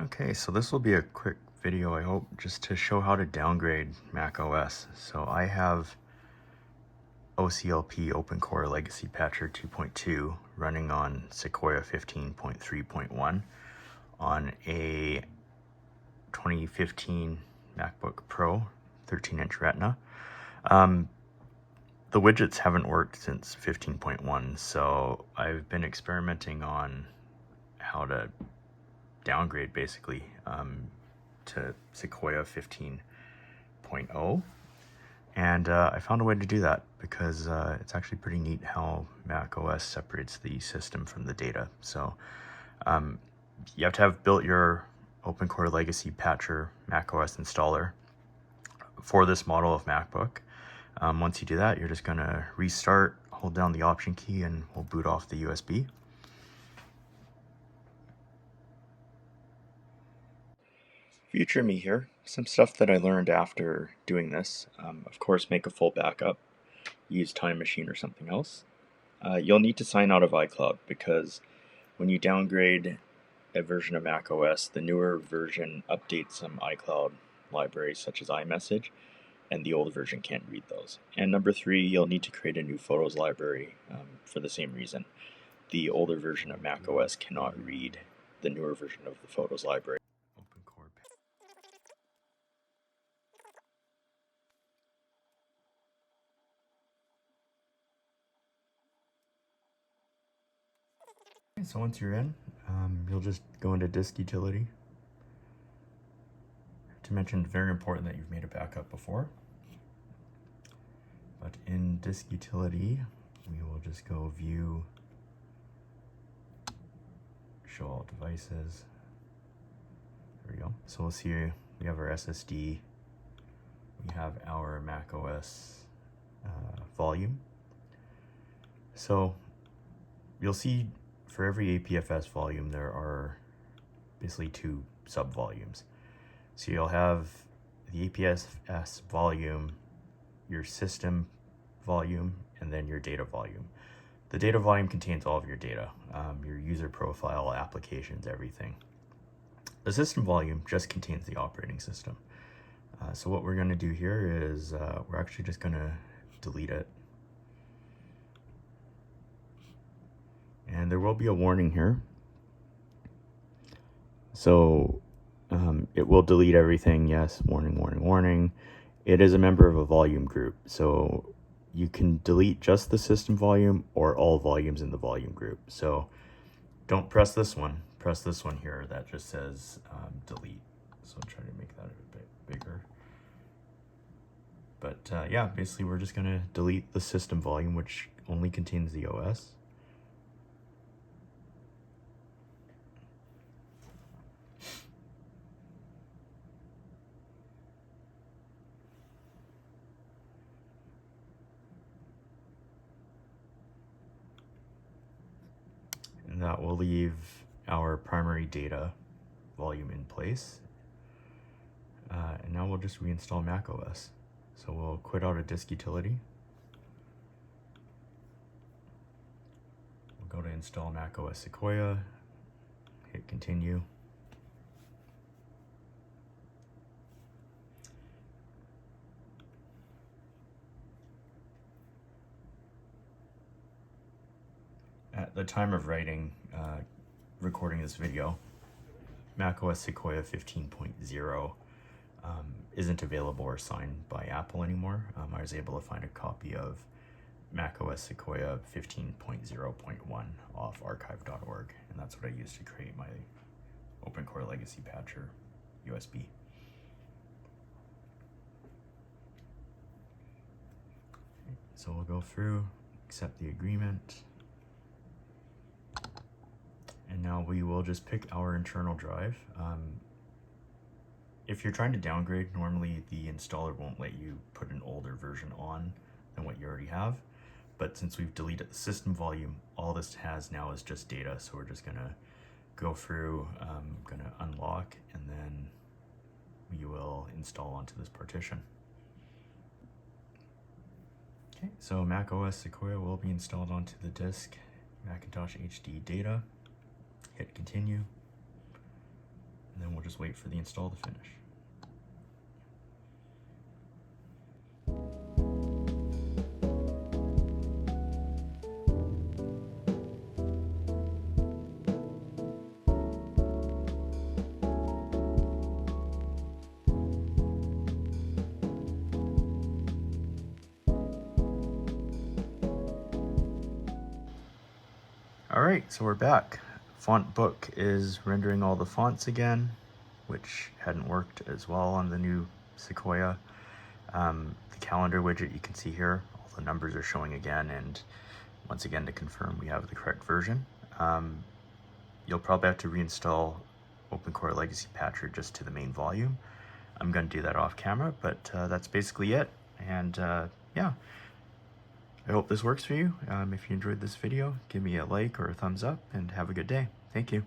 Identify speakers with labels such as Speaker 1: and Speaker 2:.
Speaker 1: Okay, so this will be a quick video, I hope, just to show how to downgrade macOS. So I have OCLP OpenCore Legacy Patcher 2.2 running on Sequoia 15.3.1 on a 2015 MacBook Pro 13-inch Retina. The widgets haven't worked since 15.1, so I've been experimenting on how to downgrade basically to Sequoia 15.0, and I found a way to do that because it's actually pretty neat how macOS separates the system from the data. So you have to have built your OpenCore Legacy Patcher macOS installer for this model of MacBook. Once you do that, you're just going to restart, hold down the Option key, and we'll boot off the USB. Future me here, some stuff that I learned after doing this. Of course, make a full backup, use Time Machine or something else. You'll need to sign out of iCloud because when you downgrade a version of macOS, the newer version updates some iCloud libraries such as iMessage, and the old version can't read those. And number 3, you'll need to create a new Photos library for the same reason. The older version of macOS cannot read the newer version of the Photos library. So once you're in, you'll just go into Disk Utility. To mention, it's very important that you've made a backup before. But in Disk Utility, we will just go View, Show All Devices. There we go. So we'll see we have our SSD, we have our macOS volume. So you'll see for every APFS volume there are basically 2 sub-volumes. So you'll have the APFS volume, your system volume, and then your data volume. The data volume contains all of your data, your user profile, applications, everything. The system volume just contains the operating system. So what we're going to do here is we're actually just going to delete it. And there will be a warning here. So it will delete everything. Yes, warning, warning, warning. It is a member of a volume group. So you can delete just the system volume or all volumes in the volume group. So don't press this one. Press this one here that just says delete. So I'll try to make that a bit bigger. But yeah, basically we're just going to delete the system volume, which only contains the OS. And that will leave our primary data volume in place. And now we'll just reinstall macOS. So we'll quit out of Disk Utility. We'll go to install macOS Sequoia, hit continue. At the time of recording this video, macOS Sequoia 15.0 isn't available or signed by Apple anymore. I was able to find a copy of macOS Sequoia 15.0.1 off archive.org, and that's what I used to create my OpenCore Legacy Patcher USB. So we'll go through, accept the agreement. And now we will just pick our internal drive. If you're trying to downgrade, normally the installer won't let you put an older version on than what you already have. But since we've deleted the system volume, all this has now is just data. So we're just gonna go through, gonna unlock, and then we will install onto this partition. Okay, so macOS Sequoia will be installed onto the disk, Macintosh HD data. Hit continue. And then we'll just wait for the install to finish. Alright, so we're back. Font Book is rendering all the fonts again, which hadn't worked as well on the new Sequoia. The calendar widget you can see here, all the numbers are showing again, and once again to confirm we have the correct version. You'll probably have to reinstall OpenCore Legacy Patcher just to the main volume. I'm going to do that off camera, but that's basically it. And yeah, I hope this works for you. If you enjoyed this video, give me a like or a thumbs up, and have a good day. Thank you.